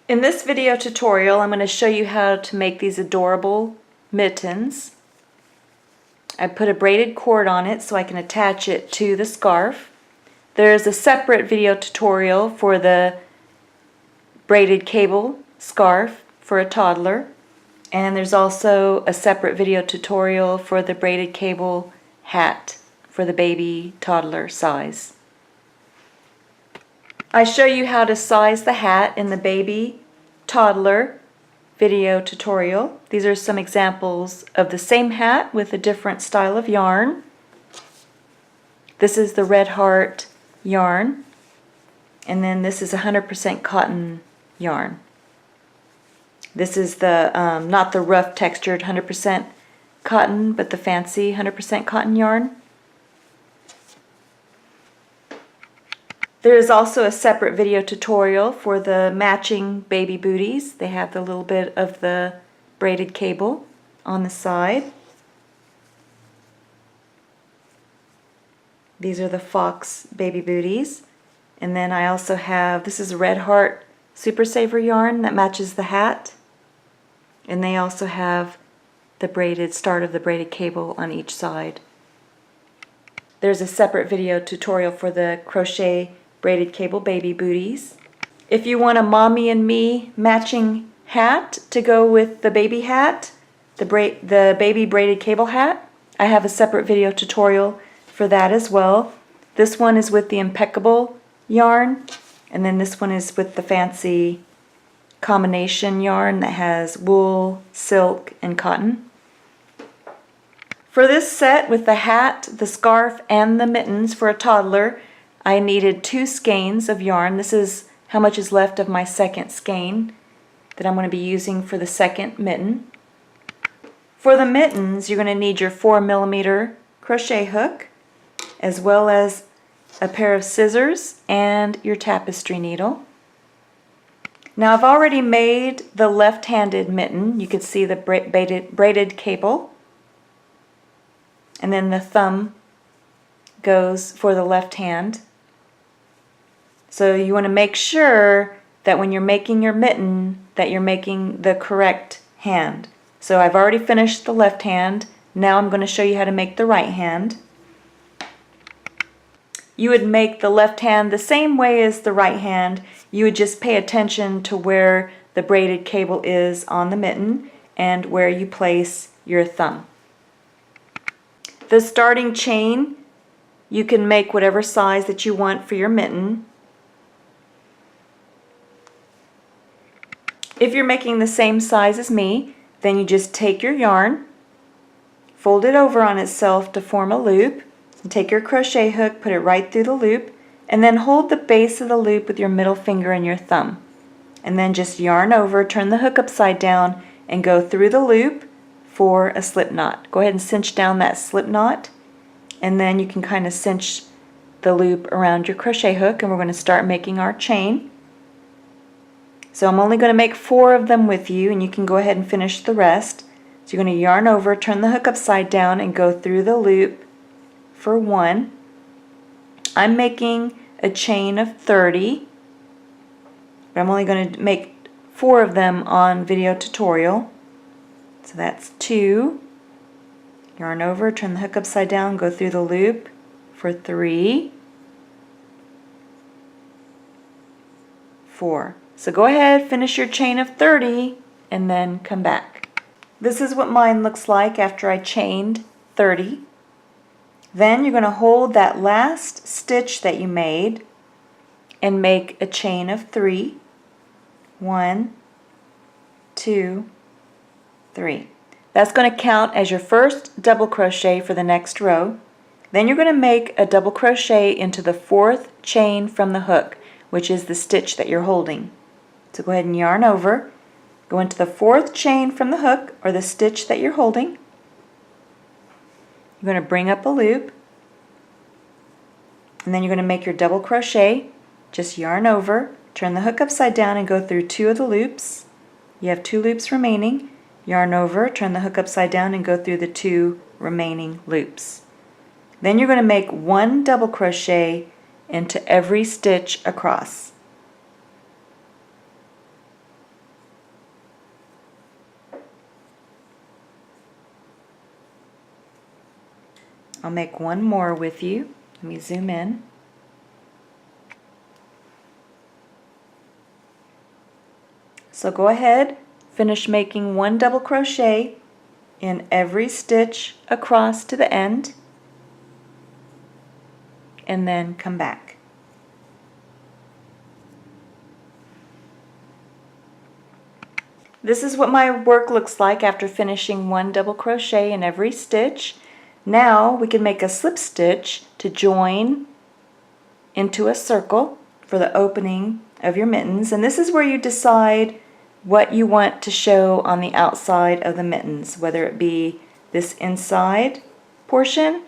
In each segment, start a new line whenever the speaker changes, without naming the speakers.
In this video tutorial, I'm going to show you how to make these adorable mittens. I put a braided cord on it so I can attach it to the scarf. There's a separate video tutorial for the braided cable scarf for a toddler, and there's also a separate video tutorial for the braided cable hat for the baby toddler size. I show you how to size the hat in the baby toddler video tutorial. These are some examples of the same hat with a different style of yarn. This is the Red Heart yarn, and then this is 100% cotton yarn. This is the not the rough textured 100% cotton, but the fancy 100% cotton yarn. There is also a separate video tutorial for the matching baby booties. They have the little bit of the braided cable on the side. These are the fox baby booties. And then I also have, this is a Red Heart Super Saver yarn that matches the hat. And they also have the braided start of the braided cable on each side. There's a separate video tutorial for the crochet braided cable baby booties. If you want a mommy and me matching hat to go with the baby hat, the baby braided cable hat, I have a separate video tutorial for that as well. This one is with the impeccable yarn, and then this one is with the fancy combination yarn that has wool, silk, and cotton. For this set with the hat, the scarf, and the mittens for a toddler, I needed 2 skeins of yarn. This is how much is left of my second skein that I'm going to be using for the second mitten. For the mittens, you're going to need your 4mm crochet hook, as well as a pair of scissors and your tapestry needle. Now I've already made the left-handed mitten. You can see the braided cable, and then the thumb goes for the left hand. So you want to make sure that when you're making your mitten that you're making the correct hand. So I've already finished the left hand. Now I'm going to show you how to make the right hand. You would make the left hand the same way as the right hand. You would just pay attention to where the braided cable is on the mitten and where you place your thumb. The starting chain, you can make whatever size that you want for your mitten. If you're making the same size as me, then you just take your yarn, fold it over on itself to form a loop, and take your crochet hook, put it right through the loop, and then hold the base of the loop with your middle finger and your thumb. And then just yarn over, turn the hook upside down, and go through the loop for a slip knot. Go ahead and cinch down that slip knot, and then you can kind of cinch the loop around your crochet hook, and we're going to start making our chain. So I'm only going to make 4 of them with you, and you can go ahead and finish the rest. So you're going to yarn over, turn the hook upside down, and go through the loop for 1. I'm making a chain of 30, but I'm only going to make 4 of them on video tutorial. So that's 2. Yarn over, turn the hook upside down, go through the loop for 3, 4. So go ahead, finish your chain of 30, and then come back. This is what mine looks like after I chained 30. Then you're going to hold that last stitch that you made and make a chain of 3. 1, 2, 3. That's going to count as your first double crochet for the next row. Then you're going to make a double crochet into the 4th chain from the hook, which is the stitch that you're holding. So go ahead and yarn over, go into the 4th chain from the hook, or the stitch that you're holding. You're going to bring up a loop, and then you're going to make your double crochet. Just yarn over, turn the hook upside down, and go through 2 of the loops. You have 2 loops remaining. Yarn over, turn the hook upside down, and go through the 2 remaining loops. Then you're going to make 1 double crochet into every stitch across. I'll make one more with you. Let me zoom in. So go ahead, finish making one double crochet in every stitch across to the end, and then come back. This is what my work looks like after finishing one double crochet in every stitch. Now we can make a slip stitch to join into a circle for the opening of your mittens, and this is where you decide what you want to show on the outside of the mittens, whether it be this inside portion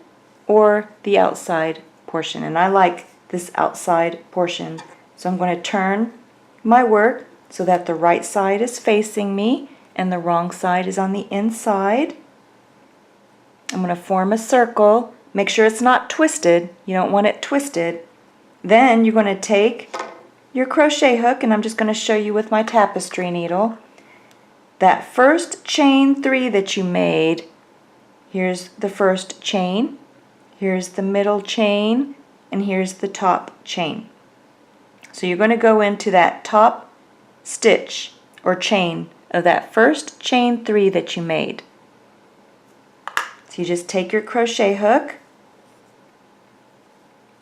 or the outside portion. And I like this outside portion, so I'm going to turn my work so that the right side is facing me and the wrong side is on the inside. I'm going to form a circle. Make sure it's not twisted. You don't want it twisted. Then you're going to take your crochet hook, and I'm just going to show you with my tapestry needle. That first chain 3 that you made, here's the first chain, here's the middle chain, and here's the top chain. So you're going to go into that top stitch or chain of that first chain 3 that you made. So you just take your crochet hook,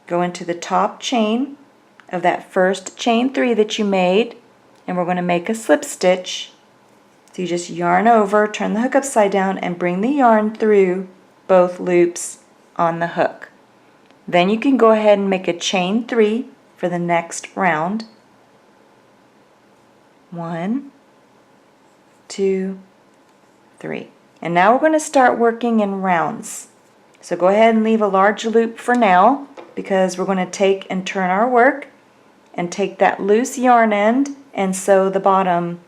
go into the top chain of that first chain 3 that you made, and we're going to make a slip stitch. So you just yarn over, turn the hook upside down, and bring the yarn through both loops on the hook. Then you can go ahead and make a chain 3 for the next round. 1, 2, 3. And now we're going to start working in rounds. So go ahead and leave a large loop for now, because we're going to take and turn our work and take that loose yarn end and sew the bottom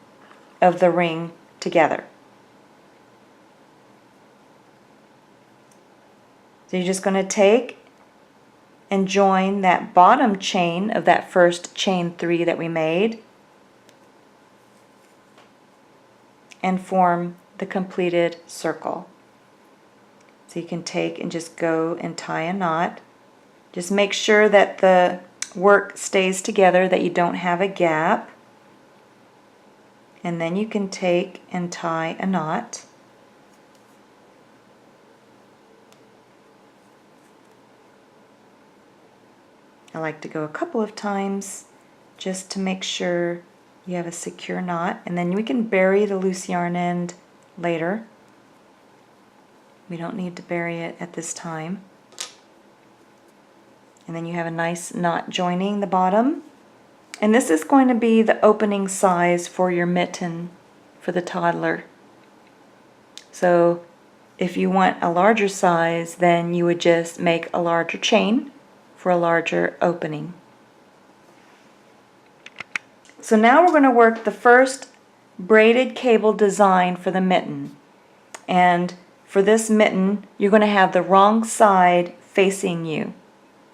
of the ring together. So you're just going to take and join that bottom chain of that first chain 3 that we made and form the completed circle. So you can take and just go and tie a knot. Just make sure that the work stays together, that you don't have a gap. And then you can take and tie a knot. I like to go a couple of times just to make sure you have a secure knot, and then we can bury the loose yarn end later. We don't need to bury it at this time. And then you have a nice knot joining the bottom. And this is going to be the opening size for your mitten for the toddler. So if you want a larger size, then you would just make a larger chain for a larger opening. So now we're going to work the first braided cable design for the mitten. And for this mitten, you're going to have the wrong side facing you.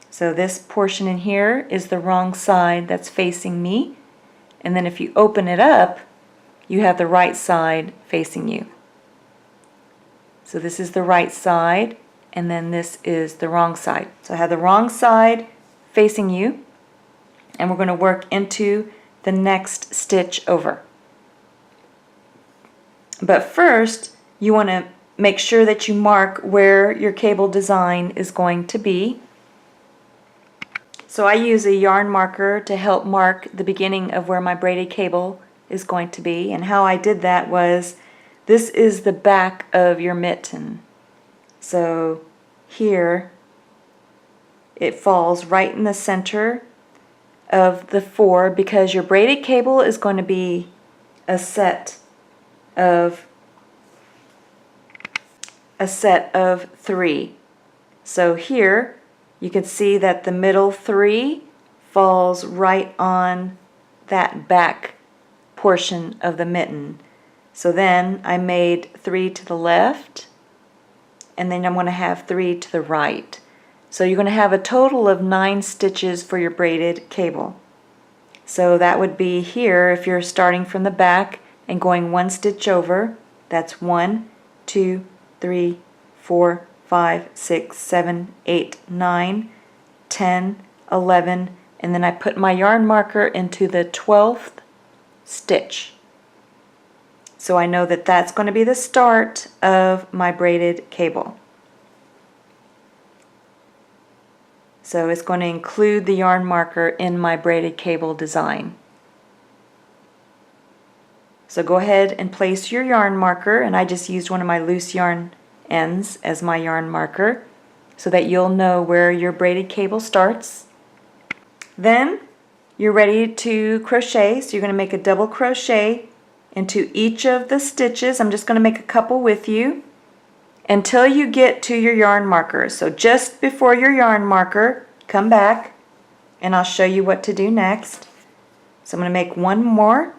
So this portion in here is the wrong side that's facing me. And then if you open it up, you have the right side facing you. So this is the right side, and then this is the wrong side. So I have the wrong side facing you, and we're going to work into the next stitch over. But first, you want to make sure that you mark where your cable design is going to be. So I use a yarn marker to help mark the beginning of where my braided cable is going to be. And how I did that was, this is the back of your mitten. So here it falls right in the center of the 4, because your braided cable is going to be a set of 3. So here you can see that the middle 3 falls right on that back portion of the mitten. So then I made 3 to the left, and then I'm going to have 3 to the right. So you're going to have a total of 9 stitches for your braided cable. So that would be here, if you're starting from the back and going 1 stitch over, that's 1, 2, 3, 4, 5, 6, 7, 8, 9, 10, 11, and then I put my yarn marker into the 12th stitch. So I know that that's going to be the start of my braided cable. So it's going to include the yarn marker in my braided cable design. So go ahead and place your yarn marker, and I just used one of my loose yarn ends as my yarn marker so that you'll know where your braided cable starts. Then you're ready to crochet, so you're going to make a double crochet into each of the stitches. I'm just going to make a couple with you until you get to your yarn marker. So just before your yarn marker, come back and I'll show you what to do next. So I'm going to make one more.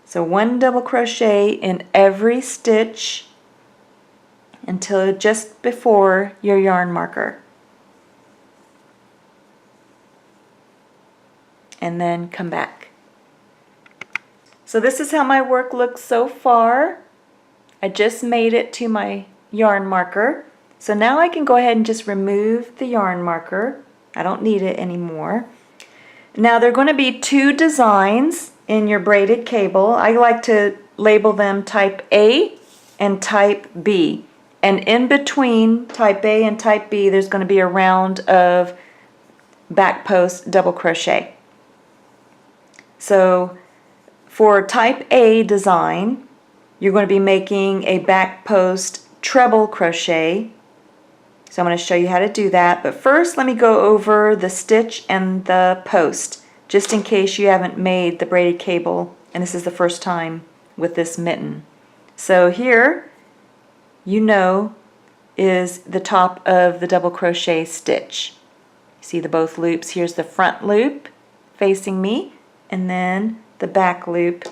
So one double crochet in every stitch until just before your yarn marker. And then come back. So this is how my work looks so far. I just made it to my yarn marker. So now I can go ahead and just remove the yarn marker. I don't need it anymore. Now there are going to be two designs in your braided cable. I like to label them type A and type B. And in between type A and type B there's going to be a round of back post double crochet. So for type A design, you're going to be making a back post treble crochet. So I'm going to show you how to do that. But first let me go over the stitch and the post, just in case you haven't made the braided cable and this is the first time with this mitten. So here, you know, is the top of the double crochet stitch. See the both loops. Here's the front loop facing me, and then the back loop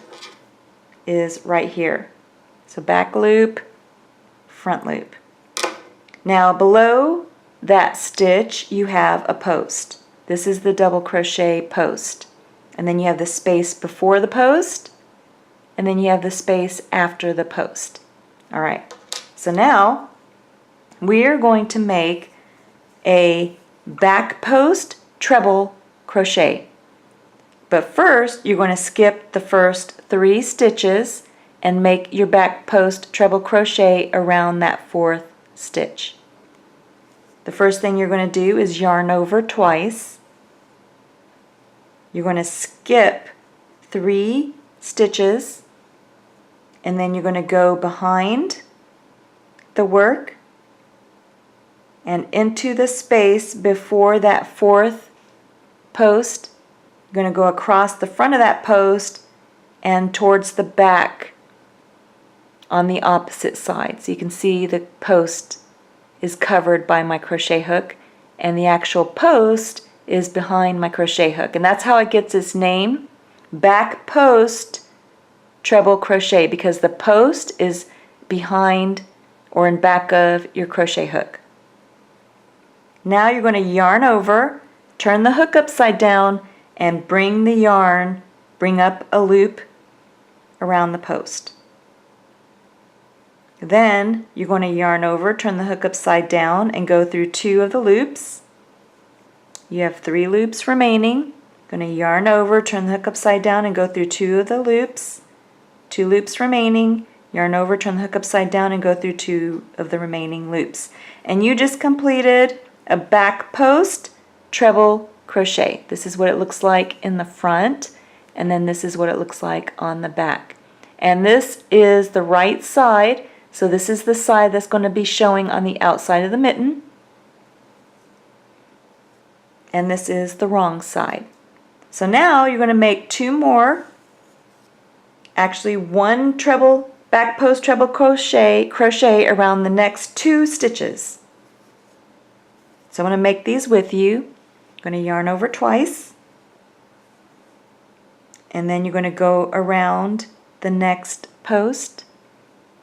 is right here. So back loop, front loop. Now below that stitch you have a post. This is the double crochet post. And then you have the space before the post, and then you have the space after the post. Alright, so now we are going to make a back post treble crochet. But first you're going to skip the first 3 stitches and make your back post treble crochet around that 4th stitch. The first thing you're going to do is yarn over twice. You're going to skip 3 stitches, and then you're going to go behind the work and into the space before that 4th post. You're going to go across the front of that post and towards the back on the opposite side. So you can see the post is covered by my crochet hook and the actual post is behind my crochet hook, and that's how it gets its name, back post treble crochet, because the post is behind or in back of your crochet hook. Now you're going to yarn over, turn the hook upside down, and bring up a loop around the post. Then you're going to yarn over, turn the hook upside down, and go through 2 of the loops. You have 3 loops remaining. Going to yarn over, turn the hook upside down, and go through 2 of the loops. 2 loops remaining. Yarn over, turn the hook upside down, and go through 2 of the remaining loops. And you just completed a back post treble crochet. This is what it looks like in the front, and then this is what it looks like on the back. And this is the right side, so this is the side that's going to be showing on the outside of the mitten, and this is the wrong side. So now you're going to make 2 more, actually 1 treble back post treble crochet around the next 2 stitches. So I'm going to make these with you. I'm going to yarn over twice, and then you're going to go around the next post.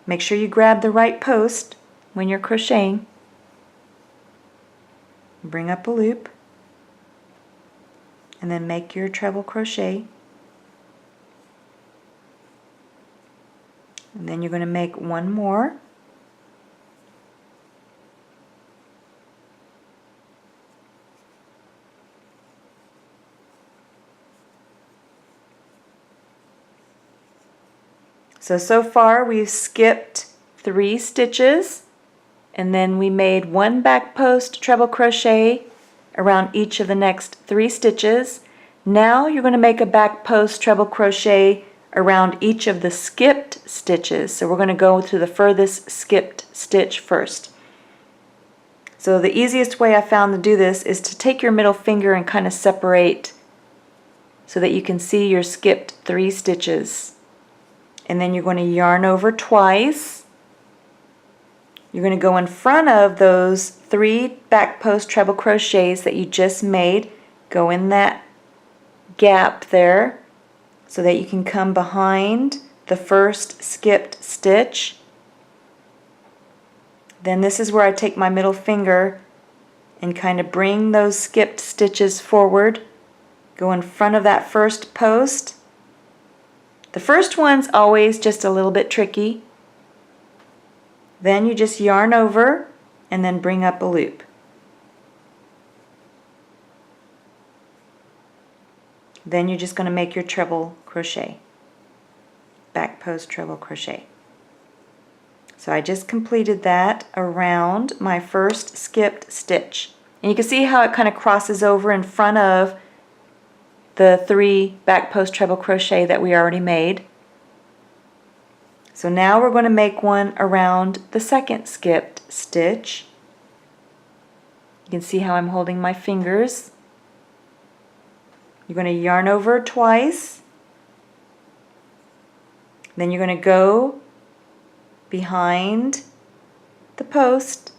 Make sure you grab the right post when you're crocheting. Bring up a loop, and then make your treble crochet. And then you're going to make 1 more, So far we've skipped 3 stitches, and then we made 1 back post treble crochet around each of the next 3 stitches. Now you're going to make a back post treble crochet around each of the skipped stitches. So we're going to go to the furthest skipped stitch first. So the easiest way I found to do this is to take your middle finger and kind of separate so that you can see your skipped 3 stitches. And then you're going to yarn over twice. You're going to go in front of those 3 back post treble crochets that you just made. Go in that gap there so that you can come behind the first skipped stitch. Then this is where I take my middle finger and kind of bring those skipped stitches forward. Go in front of that first post. The first one's always just a little bit tricky. Then you just yarn over and then bring up a loop. Then you're just going to make your treble crochet, back post treble crochet. So I just completed that around my first skipped stitch. And you can see how it kind of crosses over in front of the 3 back post treble crochet that we already made. So now we're going to make one around the second skipped stitch. You can see how I'm holding my fingers. You're going to yarn over twice. Then you're going to go behind the post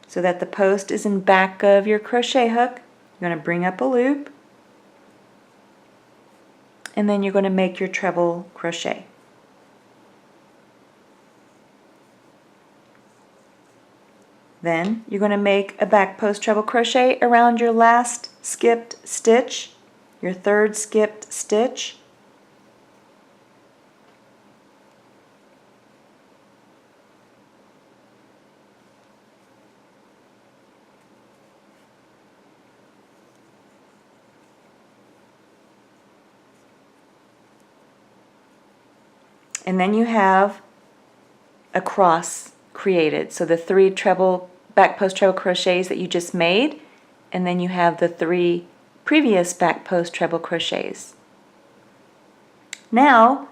so that the post is in back of your crochet hook. You're going to bring up a loop, and then you're going to make your treble crochet. Then you're going to make a back post treble crochet around your last skipped stitch, your third skipped stitch. And then you have a cross created. So the 3 back post treble crochets that you just made, and then you have the 3 previous back post treble crochets. Now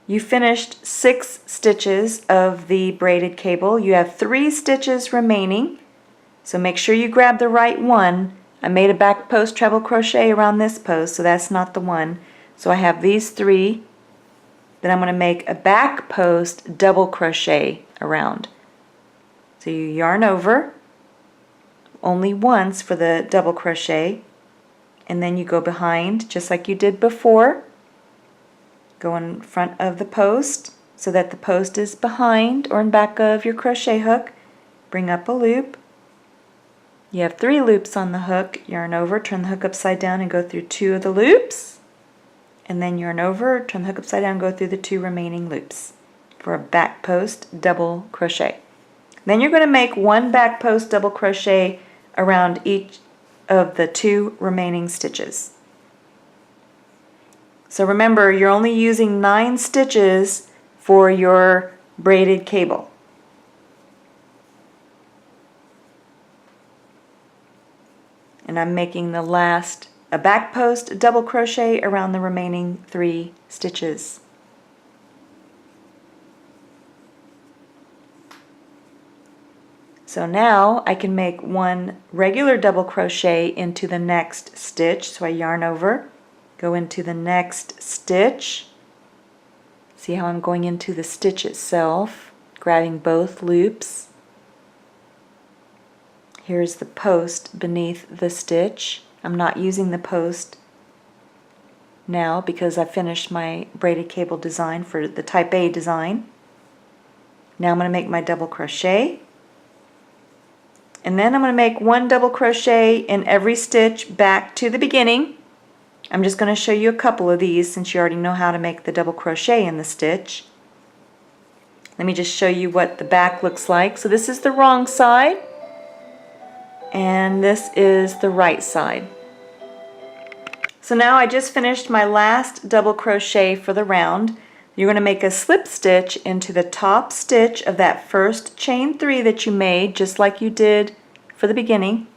you finished 6 stitches of the braided cable. You have 3 stitches remaining, so make sure you grab the right one. I made a back post treble crochet around this post, so that's not the one. So I have these 3. Then I'm going to make a back post double crochet around. So you yarn over only once for the double crochet, and then you go behind just like you did before. Go in front of the post so that the post is behind or in back of your crochet hook. Bring up a loop. You have 3 loops on the hook. Yarn over, turn the hook upside down and go through 2 of the loops. And then yarn over, turn the hook upside down, go through the 2 remaining loops for a back post double crochet. Then you're going to make 1 back post double crochet around each of the 2 remaining stitches. So remember, you're only using 9 stitches for your braided cable. And I'm making the last a back post double crochet around the remaining 3 stitches. So now I can make 1 regular double crochet into the next stitch. So I yarn over, go into the next stitch. See how I'm going into the stitch itself, grabbing both loops. Here's the post beneath the stitch. I'm not using the post now because I finished my braided cable design for the type A design. Now I'm going to make my double crochet, and then I'm going to make 1 double crochet in every stitch back to the beginning. I'm just going to show you a couple of these since you already know how to make the double crochet in the stitch. Let me just show you what the back looks like. So this is the wrong side, and this is the right side. So now I just finished my last double crochet for the round. You're going to make a slip stitch into the top stitch of that first chain 3 that you made, just like you did for the beginning.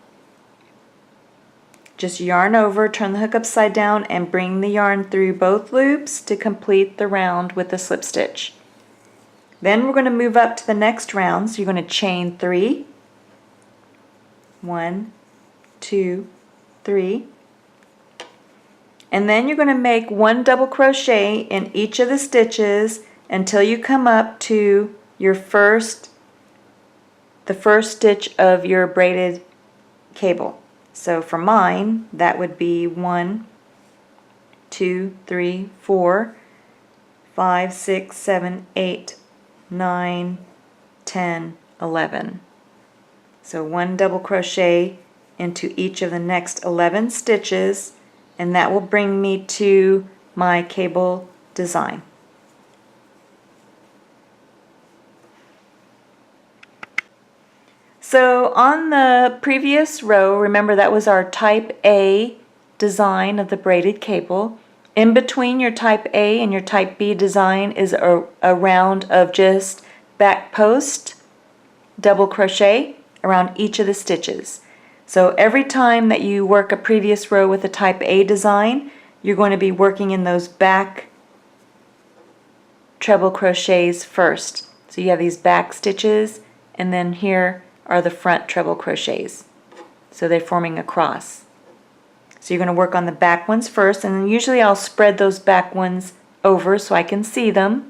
Just yarn over, turn the hook upside down, and bring the yarn through both loops to complete the round with the slip stitch. Then we're going to move up to the next round, so you're going to chain 3. 1, 2, 3. And then you're going to make 1 double crochet in each of the stitches until you come up to your the first stitch of your braided cable. So for mine, that would be 1, 2, 3, 4, 5, 6, 7, 8, 9, 10, 11. So 1 double crochet into each of the next 11 stitches, and that will bring me to my cable design. So on the previous row, remember that was our type A design of the braided cable. In between your type A and your type B design is a round of just back post double crochet around each of the stitches. So every time that you work a previous row with a type A design, you're going to be working in those back treble crochets first. So you have these back stitches, and then here are the front treble crochets. So they're forming a cross. So you're going to work on the back ones first, and then usually I'll spread those back ones over so I can see them.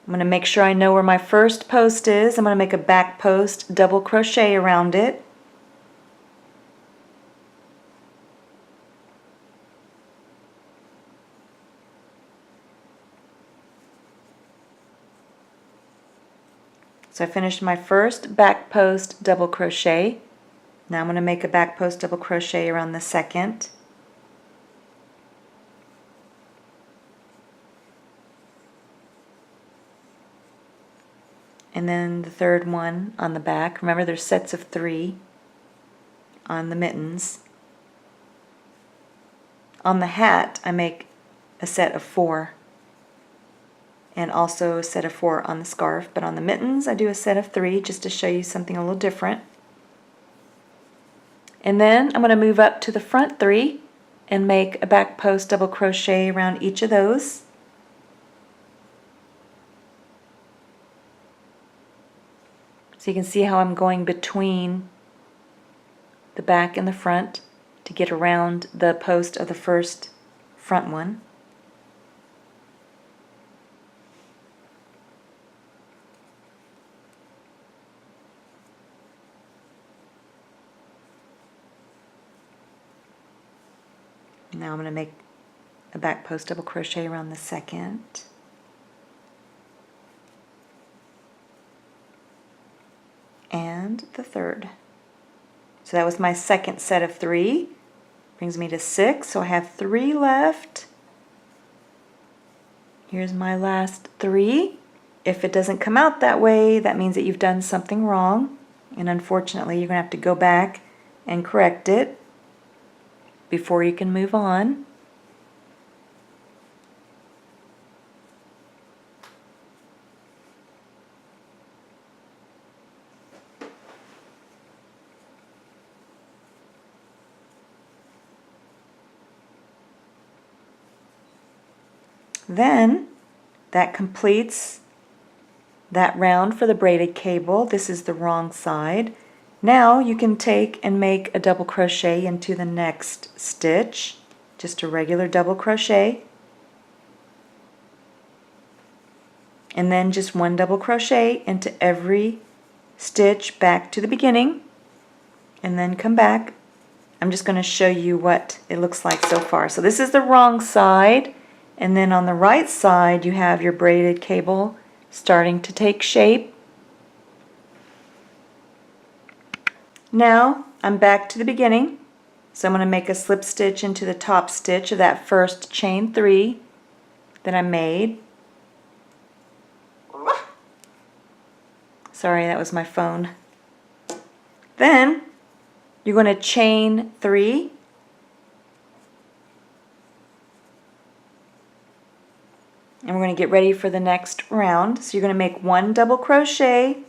I'm going to make sure I know where my first post is. I'm going to make a back post double crochet around it. So I finished my first back post double crochet. Now I'm going to make a back post double crochet around the second. And then the third one on the back. Remember, there's sets of 3 on the mittens. On the hat, I make a set of 4, and also a set of 4 on the scarf. But on the mittens, I do a set of 3 just to show you something a little different. And then I'm going to move up to the front 3 and make a back post double crochet around each of those. So you can see how I'm going between the back and the front to get around the post of the first front one. Now I'm going to make a back post double crochet around the second. And the third. So that was my second set of 3. Brings me to 6, so I have 3 left. Here's my last 3. If it doesn't come out that way, that means that you've done something wrong, and unfortunately you're going to have to go back and correct it before you can move on. Then that completes that round for the braided cable. This is the wrong side. Now you can take and make a double crochet into the next stitch, just a regular double crochet, and then just 1 double crochet into every stitch back to the beginning, and then come back. I'm just going to show you what it looks like so far. So this is the wrong side, and then on the right side you have your braided cable starting to take shape. Now I'm back to the beginning, so I'm going to make a slip stitch into the top stitch of that first chain 3 that I made. Sorry, that was my phone. Then you're going to chain 3 And we're going to get ready for the next round. So you're going to make 1 double crochet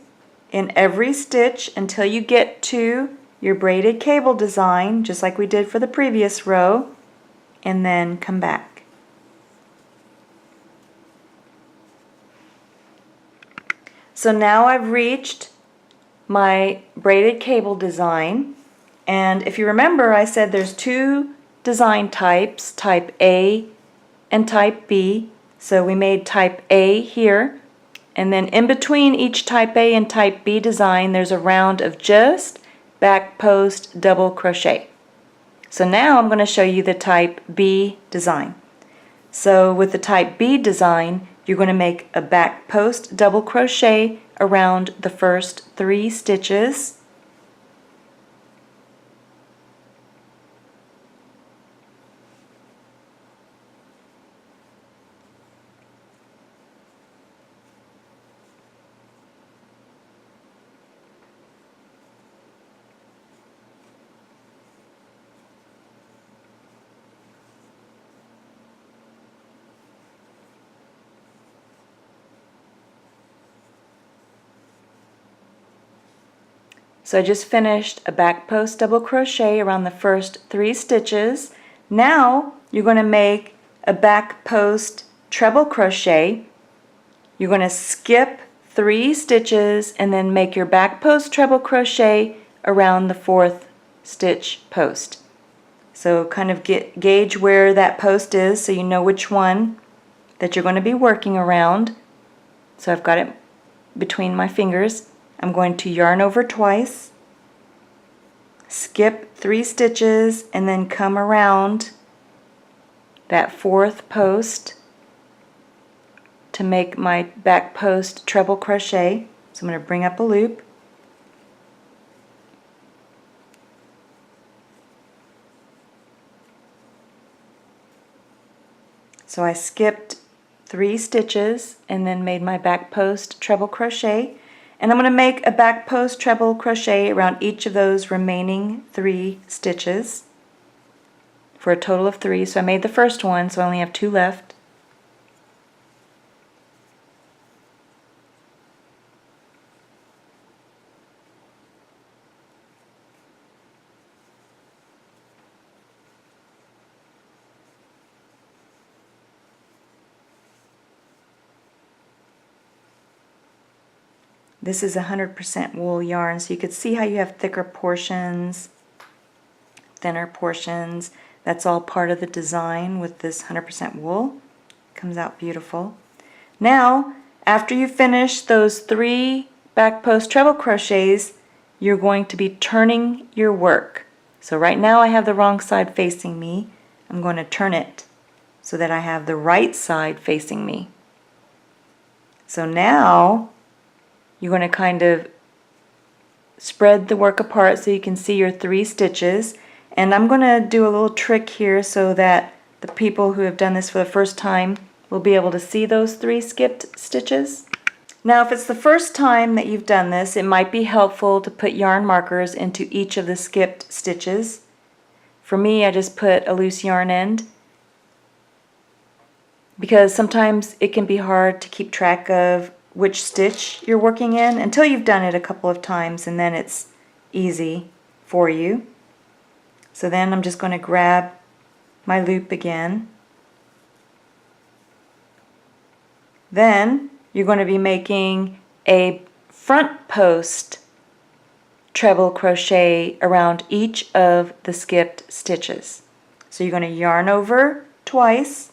in every stitch until you get to your braided cable design, just like we did for the previous row, and then come back. So now I've reached my braided cable design, and if you remember, I said there's 2 design types, type A and type B. So we made type A here, and then in between each type A and type B design there's a round of just back post double crochet. So now I'm going to show you the type B design. So with the type B design, you're going to make a back post double crochet around the first 3 stitches. So I just finished a back post double crochet around the first 3 stitches. Now you're going to make a back post treble crochet. You're going to skip 3 stitches and then make your back post treble crochet around the 4th stitch post. So kind of gauge where that post is so you know which one that you're going to be working around. So I've got it between my fingers. I'm going to yarn over twice, skip 3 stitches, and then come around that 4th post to make my back post treble crochet. So I'm going to bring up a loop, so I skipped 3 stitches and then made my back post treble crochet. And I'm going to make a back post treble crochet around each of those remaining 3 stitches for a total of 3. So I made the first one, so I only have 2 left. This is 100% wool yarn, so you could see how you have thicker portions, thinner portions. That's all part of the design with this 100% wool. Comes out beautiful. Now, after you finish those 3 back post treble crochets, you're going to be turning your work. So right now I have the wrong side facing me. I'm going to turn it so that I have the right side facing me. So now you're going to kind of spread the work apart so you can see your 3 stitches. And I'm going to do a little trick here so that the people who have done this for the first time will be able to see those 3 skipped stitches. Now if it's the first time that you've done this, it might be helpful to put yarn markers into each of the skipped stitches. For me, I just put a loose yarn end because sometimes it can be hard to keep track of which stitch you're working in until you've done it a couple of times, and then it's easy for you. So then I'm just going to grab my loop again. Then you're going to be making a front post treble crochet around each of the skipped stitches. So you're going to yarn over twice,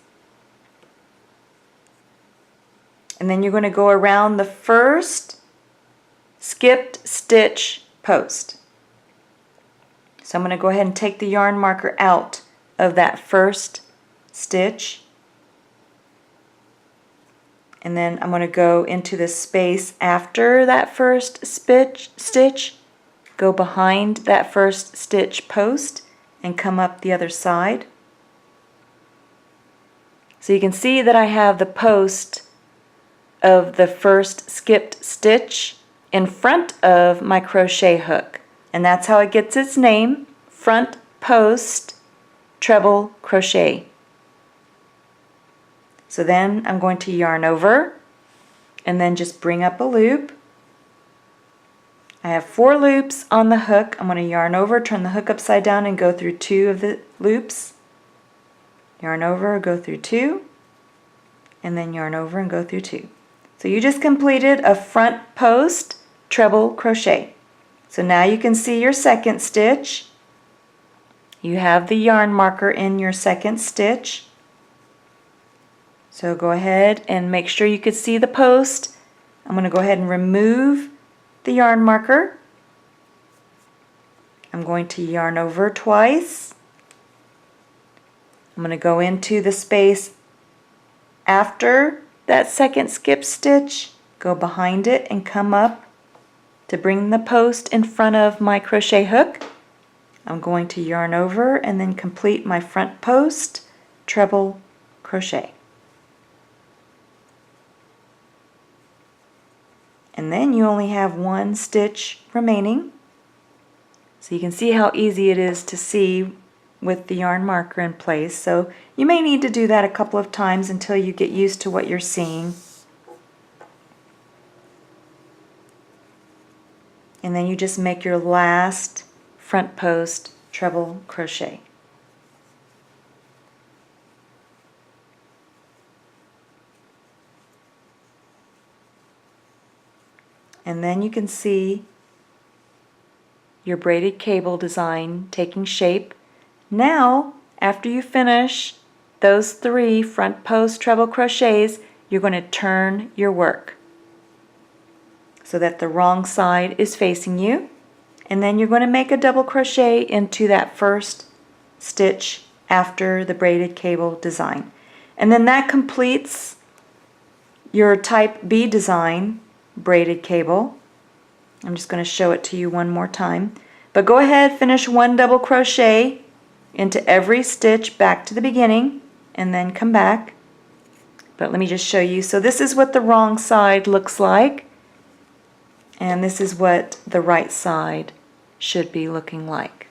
and then you're going to go around the first skipped stitch post. So I'm going to go ahead and take the yarn marker out of that first stitch, and then I'm going to go into the space after that first stitch, go behind that first stitch post, and come up the other side. So you can see that I have the post of the first skipped stitch in front of my crochet hook, and that's how it gets its name, front post treble crochet. So then I'm going to yarn over and then just bring up a loop. I have 4 loops on the hook. I'm going to yarn over, turn the hook upside down, and go through 2 of the loops. Yarn over, go through 2, and then yarn over and go through 2. So you just completed a front post treble crochet. So now you can see your second stitch. You have the yarn marker in your second stitch. So go ahead and make sure you can see the post. I'm going to go ahead and remove the yarn marker. I'm going to yarn over twice. I'm going to go into the space after that second skip stitch, go behind it and come up to bring the post in front of my crochet hook. I'm going to yarn over and then complete my front post treble crochet. And then you only have 1 stitch remaining. So you can see how easy it is to see with the yarn marker in place. So you may need to do that a couple of times until you get used to what you're seeing. And then you just make your last front post treble crochet. And then you can see your braided cable design taking shape. Now, after you finish those 3 front post treble crochets, you're going to turn your work so that the wrong side is facing you. And then you're going to make a double crochet into that first stitch after the braided cable design. And then that completes your type B design braided cable. I'm just going to show it to you one more time. But go ahead, finish 1 double crochet into every stitch back to the beginning and then come back. But let me just show you. So this is what the wrong side looks like, and this is what the right side should be looking like.